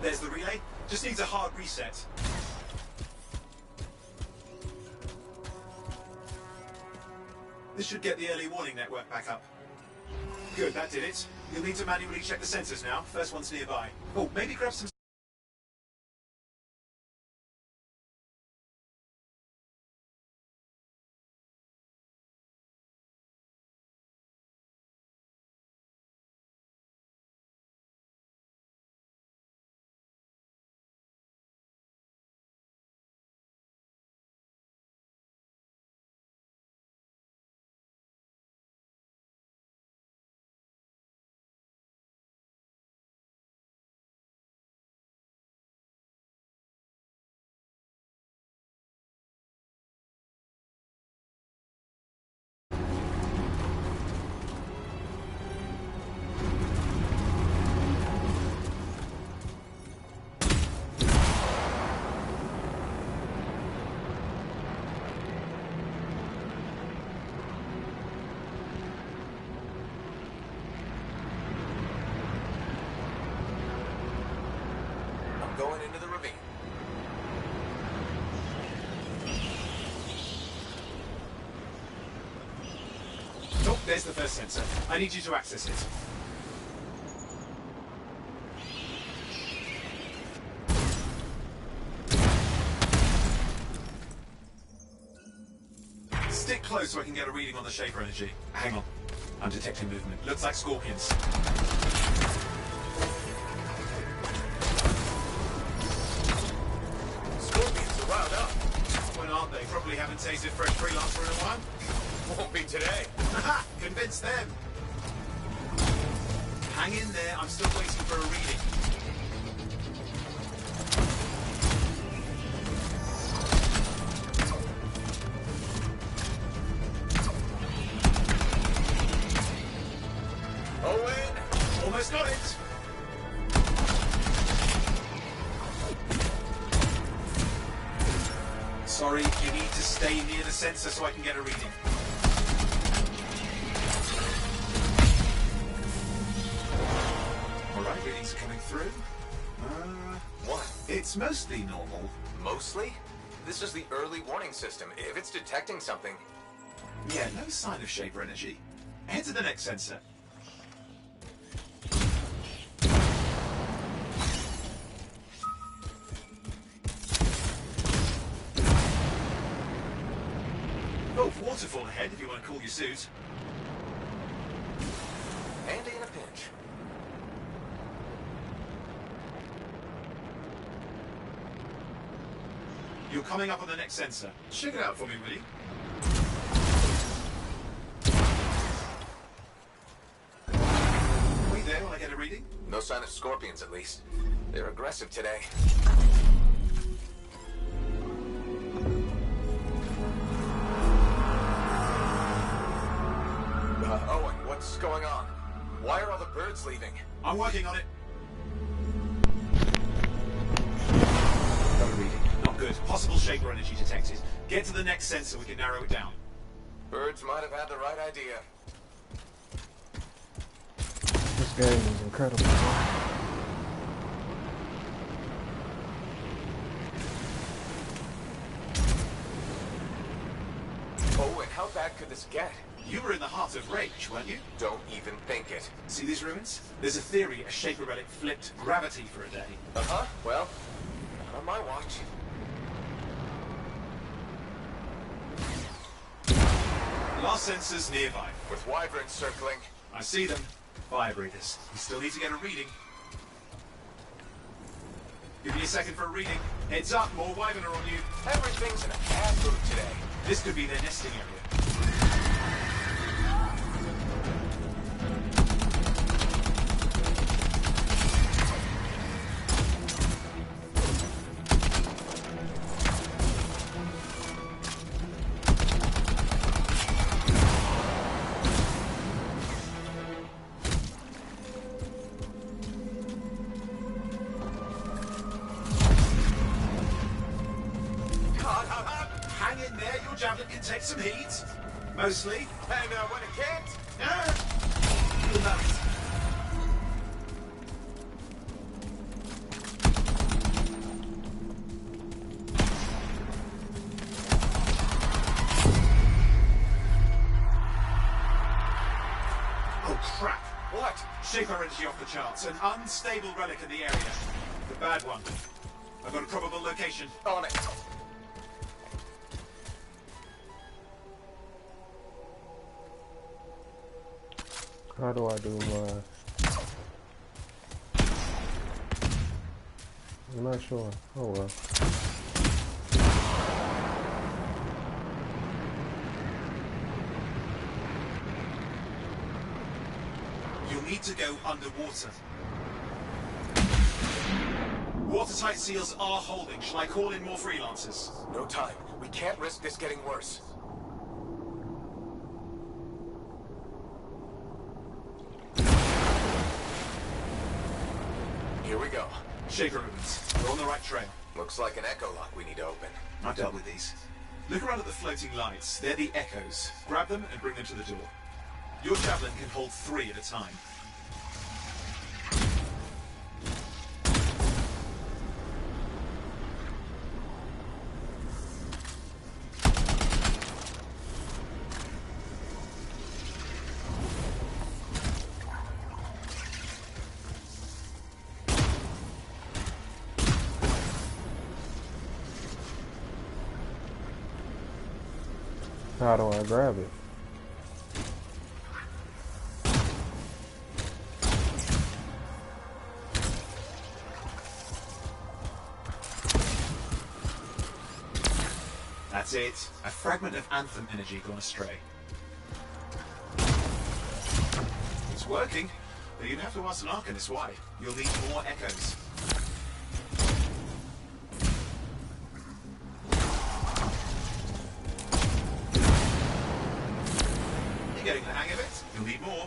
There's the relay. Just needs a hard reset. This should get the early warning network back up. Good, that did it. You'll need to manually check the sensors now. First one's nearby. Oh, maybe grab some... Going into the ravine. Oh, there's the first sensor. I need you to access it. Stick close so I can get a reading on the shaper energy. Hang on. I'm detecting movement. Looks like scorpions. Wound up. When aren't they? Probably haven't tasted fresh freelancer in a while. Won't be today. Haha! Convince them! Hang in there, I'm still waiting for a reading. Owen! Almost got it! Sorry, you need to stay near the sensor so I can get a reading. Alright, readings are coming through. What? It's mostly normal. Mostly? This is the early warning system. If it's detecting something... Yeah, no sign of shaper energy. Head to the next sensor. Oh, waterfall ahead if you want to cool your suit. Handy in a pinch. You're coming up on the next sensor. Check it out for me, will you? Wait there while I get a reading. No sign of scorpions, at least. They're aggressive today. Owen, what's going on? Why are all the birds leaving? I'm working on it. No reading. Not good. Possible shaper energy detected. Get to the next sensor, we can narrow it down. Birds might have had the right idea. This game is incredible. Owen, how bad could this get? You were in the heart of rage, weren't you? Don't even think it. See these ruins? There's a theory a shaper relic flipped gravity for a day. Uh-huh. Well, not on my watch. Last sensor's nearby. With wyverns circling. I see them. Fire breathers. You still need to get a reading. Give me a second for a reading. Heads up, more wyvern are on you. Everything's in a bad mood today. This could be their nesting area. Hang in there, your javelin can take some heat. Mostly. And when it can't... You'll know it. crap! What? Shaper energy off the charts. An unstable relic in the area. The bad one. I've got a probable location. On it. How do I do my... I'm not sure. Oh well. You'll need to go underwater. Watertight seals are holding. Shall I call in more freelancers? No time. We can't risk this getting worse. Here we go. Shaper opens. We're on the right trail. Looks like an echo lock we need to open. I've dealt with these. Look around at the floating lights. They're the echoes. Grab them and bring them to the door. Your javelin can hold 3 at a time. How do I grab it? That's it. A fragment of Anthem energy gone astray. It's working, but you'd have to ask an Arcanist why. You'll need more echoes. You're getting the hang of it. You'll need more.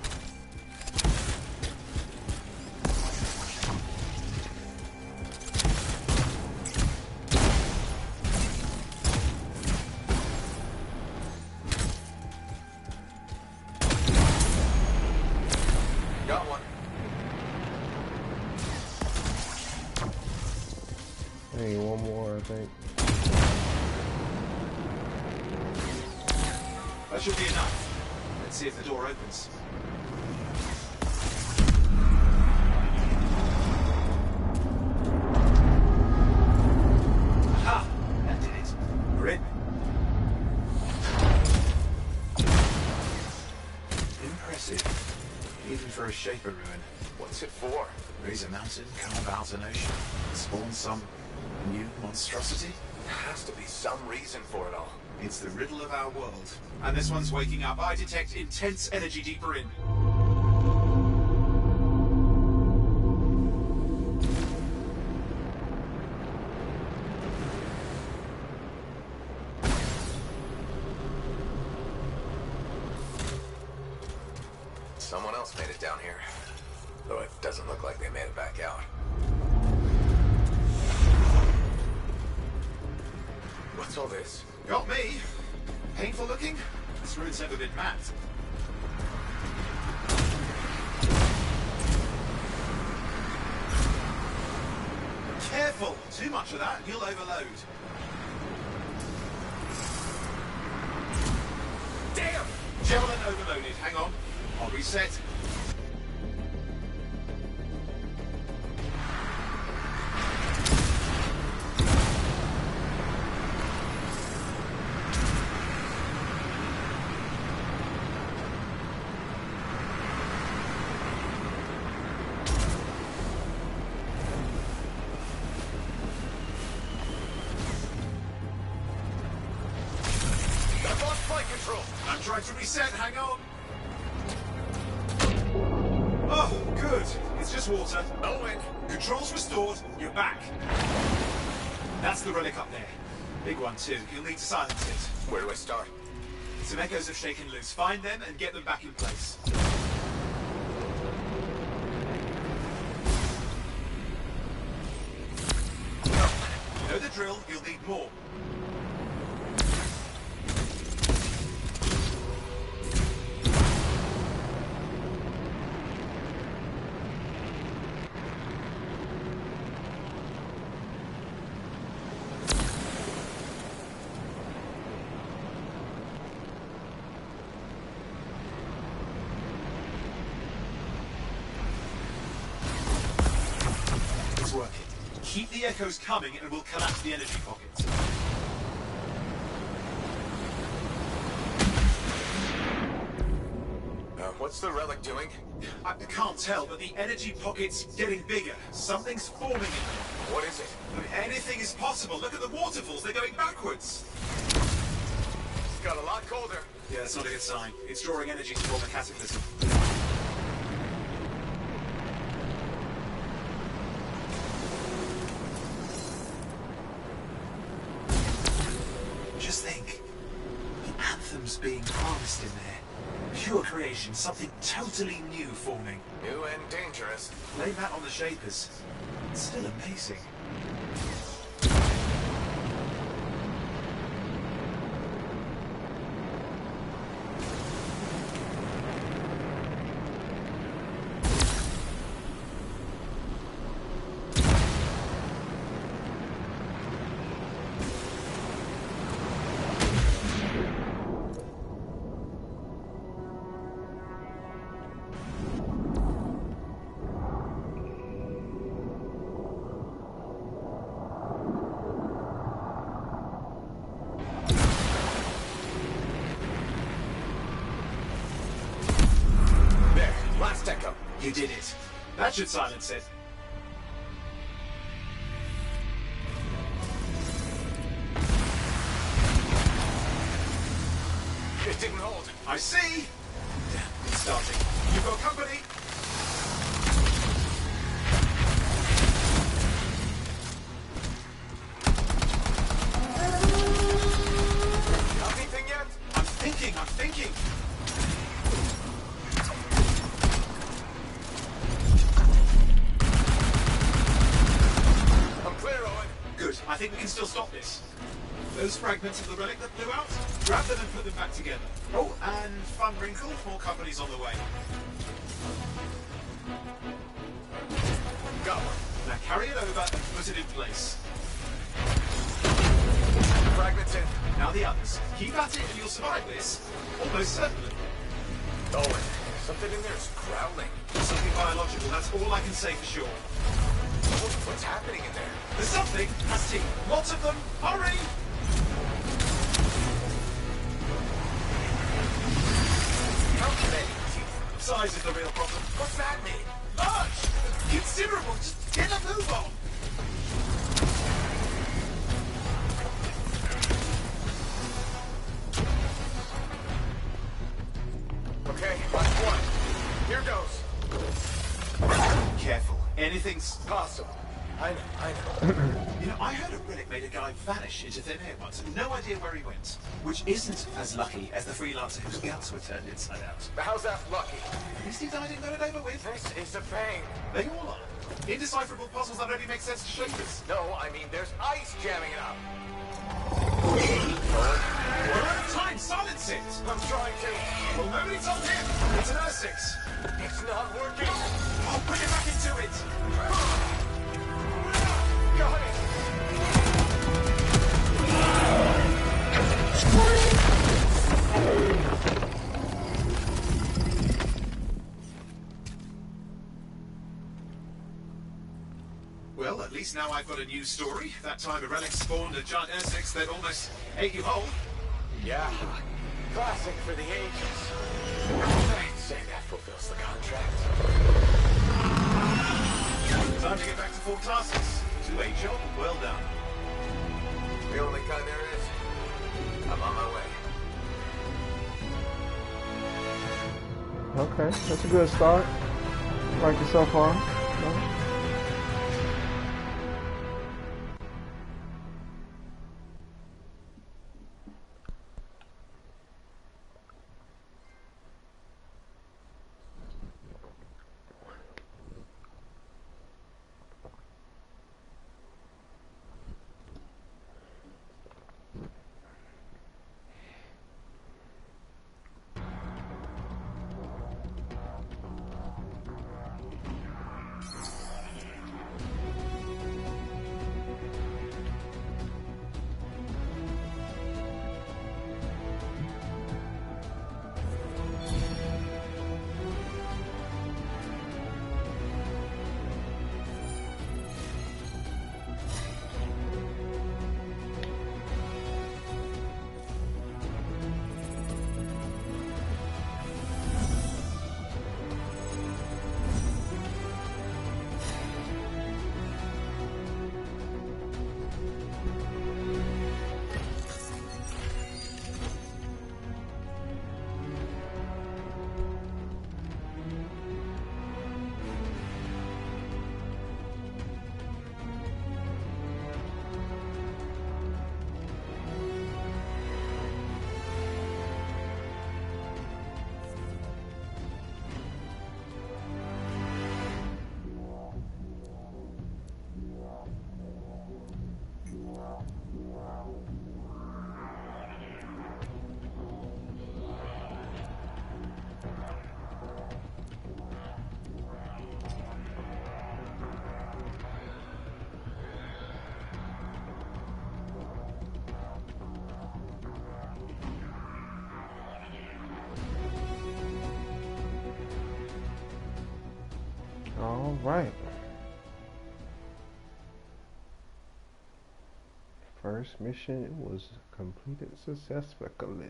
Got one. I need one more, I think. That should be enough. Let's see if the door opens. Aha! That did it. We're in. Impressive. Even for a Shaper ruin. What's it for? Raise a mountain, carve out an ocean, spawn some new monstrosity. There has to be some reason for it all. It's the riddle of our world. And this one's waking up. I detect intense energy deeper in. Someone else made it down here. Though it doesn't look like they made it back out. What's all this? Got me. Painful looking? This ruin's never been mapped. Careful! Too much of that, you'll overload. Damn! Javelin overloaded. Hang on. I'll reset. I've lost flight control! I'm trying to reset. Hang on. Oh, good. It's just water. No win. Controls restored. You're back. That's the relic up there. Big one, too. You'll need to silence it. Where do I start? Some echoes have shaken loose. Find them and get them back in place. You know the drill. You'll need more. Keep the echoes coming and we'll collapse the energy pockets. What's the relic doing? I can't tell, but the energy pocket's getting bigger. Something's forming in them. What is it? I mean, anything is possible. Look at the waterfalls. They're going backwards. It's got a lot colder. Yeah, that's not a good sign. It's drawing energy to form a cataclysm. Just think. The Anthem's being harnessed in there. Pure creation, something totally new forming. New and dangerous. Blame that on the Shapers. It's still amazing. Last echo. You did it. That should silence it. It didn't hold. I see. Damn, it's starting. You've got company. Anything yet? I'm thinking. Good. I think we can still stop this. Those fragments of the relic that blew out, grab them and put them back together. Oh, and fun wrinkle, more company's on the way. Got one. Now carry it over and put it in place. Fragments in. Now the others. Keep at it and you'll survive this. Almost certainly. Owen, something in there's growling. Something biological, that's all I can say for sure. What's happening in there? There's something. Has teeth. Lots of them. Hurry! How many teeth? Size is the real problem. What's that mean? Large! Considerable. Just get a move on. Okay, last one. Here goes. Careful. Anything's Possible. I know. You know, I heard a relic made a guy vanish into thin air once. No idea where he went. Which isn't as lucky as the freelancer whose guts were turned inside out. But how's that lucky? At least he died and got it over with. This is a pain. They all are. Indecipherable puzzles that only make sense to Shapers. No, I mean there's ice jamming it up. We're out of time. Silence it. I'm trying to. Well, nobody told him. It's an R6. It's not working. Oh, put it back into it. Got it. Well, at least now I've got a new story. That time a relic spawned a giant R6 that almost ate you whole. Yeah. Classic for the ages. I'd say that fulfills the contract. Time to get back to full tasks. To a job well done. The only kind there is. I'm on my way. Okay, that's a good start. Like it so far. No? All right. First mission was completed successfully.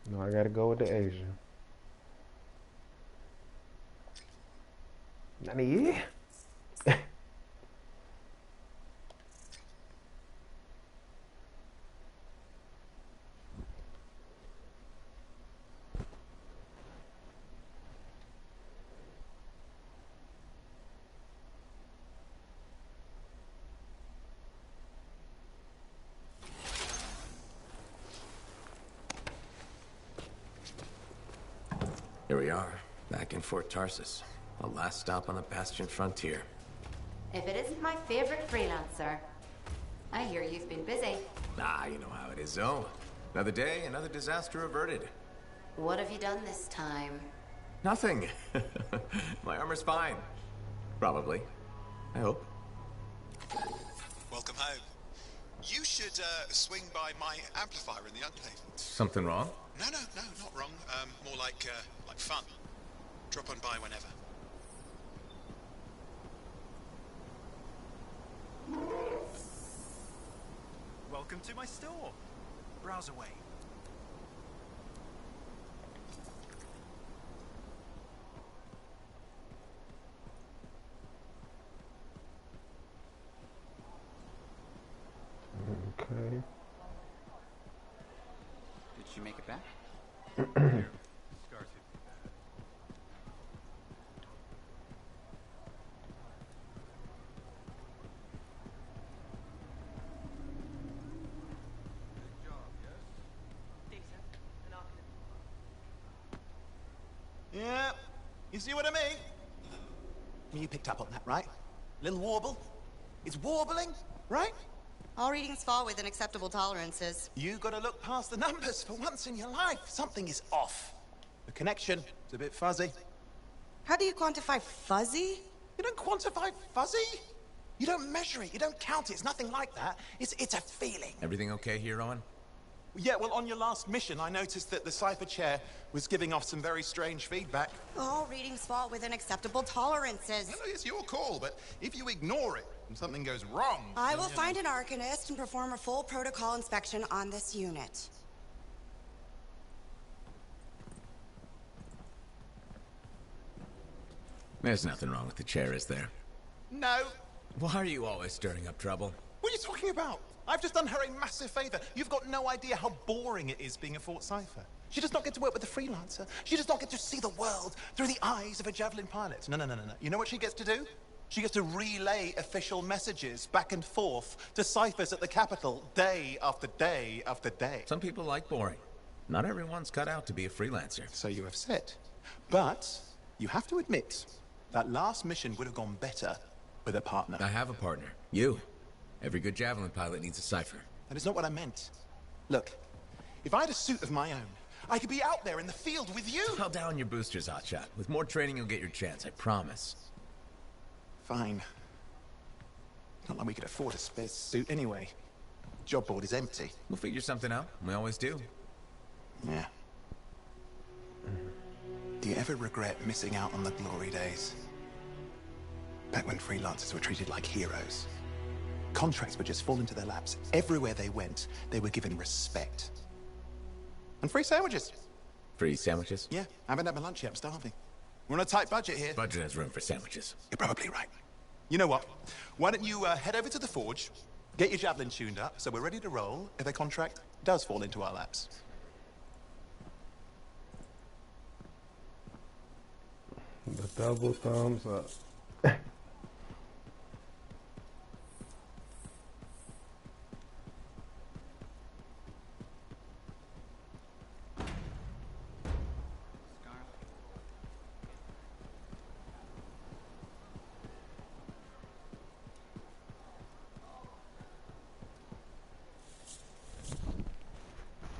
No, I gotta go with the Asian. Nani? Here we are, back in Fort Tarsus. The last stop on the Bastion frontier. If it isn't my favorite freelancer. I hear you've been busy. Ah, you know how it is, Zoe. Another day, another disaster averted. What have you done this time? Nothing. My armor's fine. Probably. I hope. Welcome home. You should swing by my amplifier in the Enclave. Something wrong? No, not wrong. More like fun. Drop on by whenever. Welcome to my store. Browse away. Okay. Did she make it back? Yeah, you see what I mean? You picked up on that, right? Little warble? It's warbling, right? All readings fall within acceptable tolerances. You gotta look past the numbers for once in your life. Something is off. The connection is a bit fuzzy. How do you quantify fuzzy? You don't quantify fuzzy? You don't measure it, you don't count it, it's nothing like that. It's a feeling. Everything okay here, Owen? Yeah, well, on your last mission, I noticed that the cipher chair was giving off some very strange feedback. All readings fall within acceptable tolerances. No, it's your call, but if you ignore it and something goes wrong... I will find an arcanist and perform a full protocol inspection on this unit. There's nothing wrong with the chair, is there? No. Why are you always stirring up trouble? What are you talking about? I've just done her a massive favor. You've got no idea how boring it is being a Fort Cipher. She does not get to work with a freelancer. She does not get to see the world through the eyes of a javelin pilot. No. You know what she gets to do? She gets to relay official messages back and forth to ciphers at the Capitol day after day after day. Some people like boring. Not everyone's cut out to be a freelancer. So you have said. But you have to admit, that last mission would have gone better with a partner. I have a partner. You. Every good javelin pilot needs a cipher. That is not what I meant. Look, if I had a suit of my own, I could be out there in the field with you. Call down your boosters, hotshot. With more training, you'll get your chance, I promise. Fine. Not like we could afford a spare suit anyway. Job board is empty. We'll figure something out. We always do. Yeah. Do you ever regret missing out on the glory days? Back when freelancers were treated like heroes. Contracts would just fall into their laps. Everywhere they went, they were given respect. And free sandwiches. Free sandwiches? Yeah, I haven't had my lunch yet, I'm starving. We're on a tight budget here. Budget has room for sandwiches. You're probably right. You know what? Why don't you head over to the forge, Get your javelin tuned up, so we're ready to roll if a contract does fall into our laps. The double thumbs up.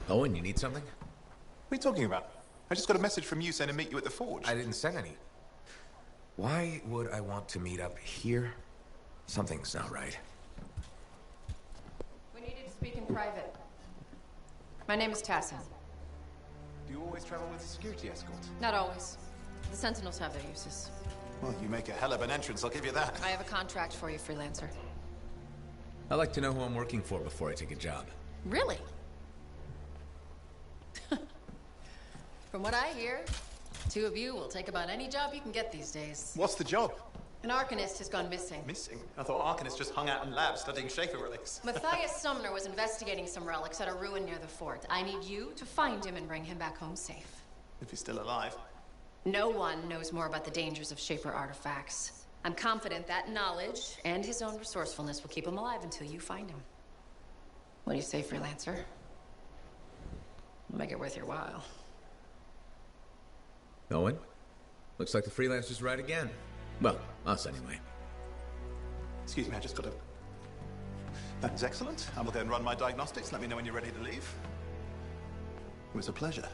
Owen, you need something? What are you talking about? I just got a message from you saying to meet you at the forge. I didn't send any. Why would I want to meet up here? Something's not right. We needed to speak in private. My name is Tassin. Do you always travel with a security escort? Not always. The Sentinels have their uses. Well, you make a hell of an entrance, I'll give you that. I have a contract for you, freelancer. I like to know who I'm working for before I take a job. Really? From what I hear, two of you will take about any job you can get these days. What's the job? An Arcanist has gone missing. Missing? I thought Arcanists just hung out in labs studying Schaefer relics. Matthias Sumner was investigating some relics at a ruin near the fort. I need you to find him and bring him back home safe. If he's still alive. No one knows more about the dangers of Schaefer artifacts. I'm confident that knowledge and his own resourcefulness will keep him alive until you find him. What do you say, freelancer? Make it worth your while. Owen? Looks like the freelancer's right again. Well, us anyway. Excuse me, I just got to... That is excellent. I will go and run my diagnostics. Let me know when you're ready to leave. It was a pleasure.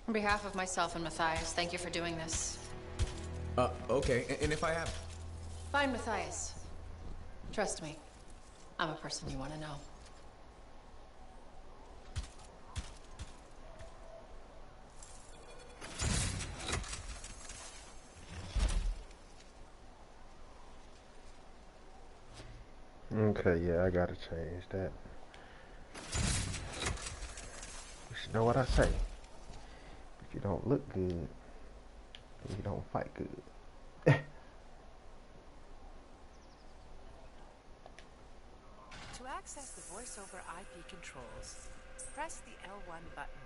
On behalf of myself and Matthias, thank you for doing this. Okay. And if I have... Find Matthias. Trust me, I'm a person you want to know. Okay, yeah, I gotta change that. You should know what I say. If you don't look good, then you don't fight good. To access the voice-over IP controls, press the L1 button,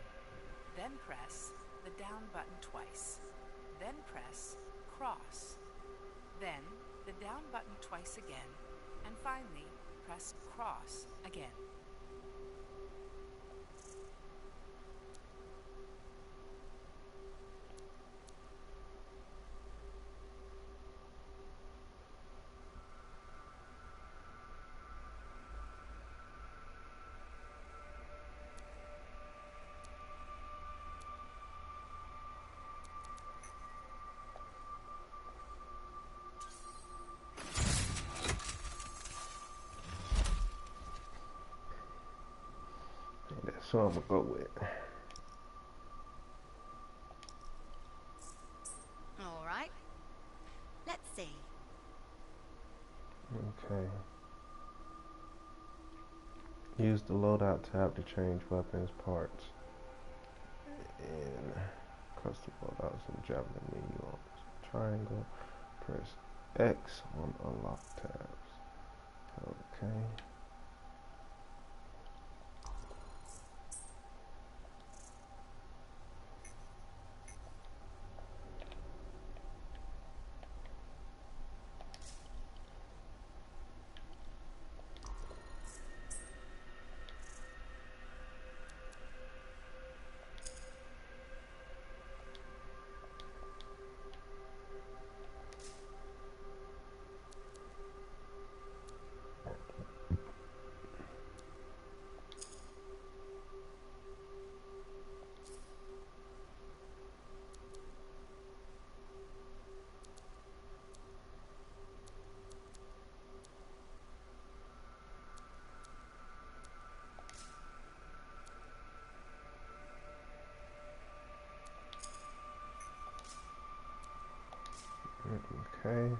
then press the down button twice, then press cross, then the down button twice again, and finally press cross again. That's what I'm gonna go with. All right. Let's see. Okay. Use the loadout tab to change weapons parts. And custom loadouts and javelin menu on triangle. Press X on unlock tabs. Okay. Okay.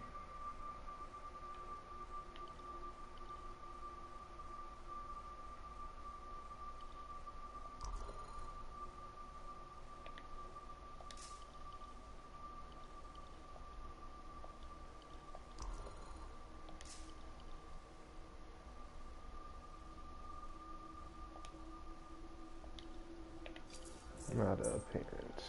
Not the appearance.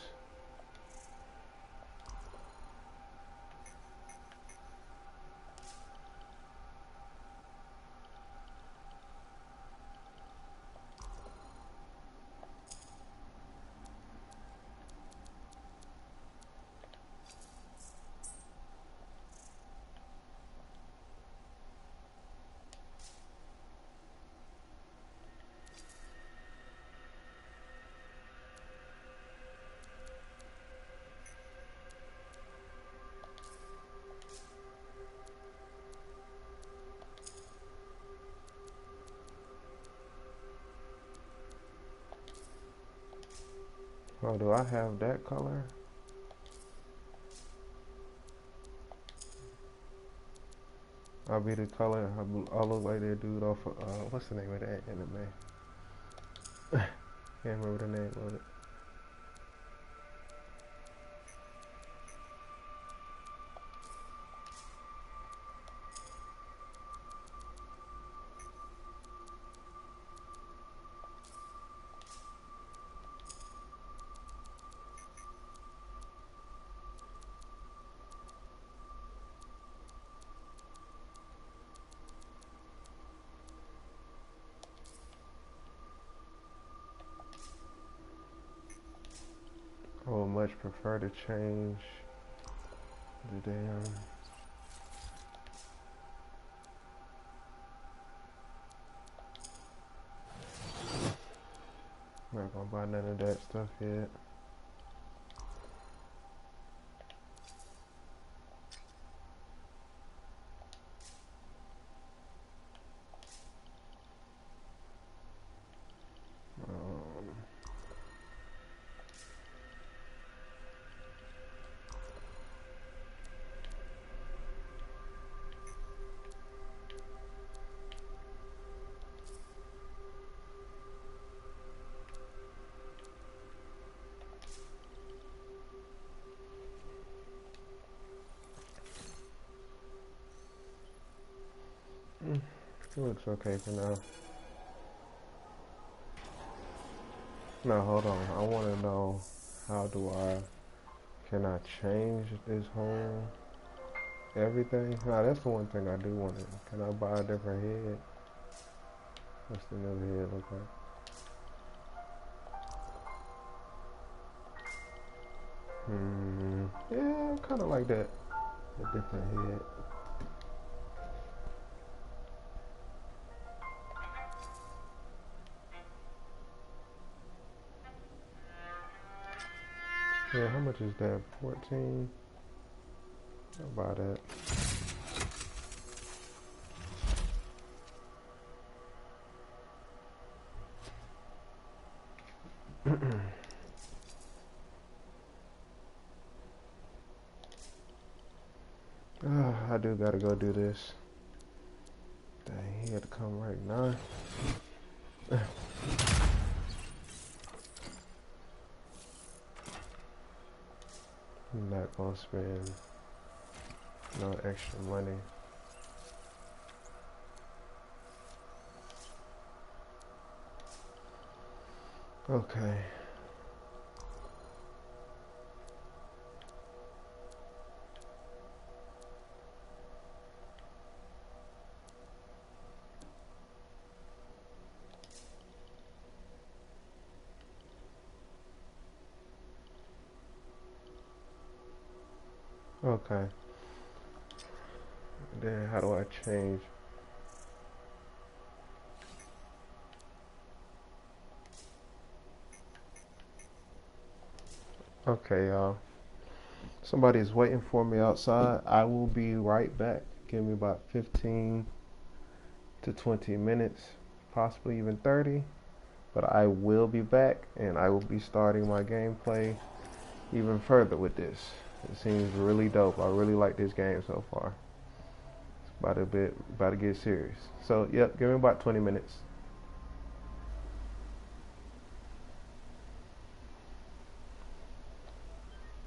Oh, do I have that color? I'll be the color. I'll look like that dude off of, what's the name of that anime? Can't remember the name of it. I would much prefer to change the damn not gonna buy none of that stuff yet. It looks okay for now. Now hold on, I want to know can I change this whole everything? Now that's the one thing I do want to, can I buy a different head? What's the new head look like? Yeah, kind of like that, a different head. Yeah, how much is that? 14? I'll buy that. I do gotta go do this. Dang, he had to come right now. I'm not gonna spend no extra money. Okay. Okay. Then how do I change? Okay, y'all. Somebody's waiting for me outside. I will be right back. Give me about 15 to 20 minutes, possibly even 30. But I will be back, and I will be starting my gameplay even further with this. It seems really dope. I really like this game so far. It's about to get serious. So, yep, give me about 20 minutes.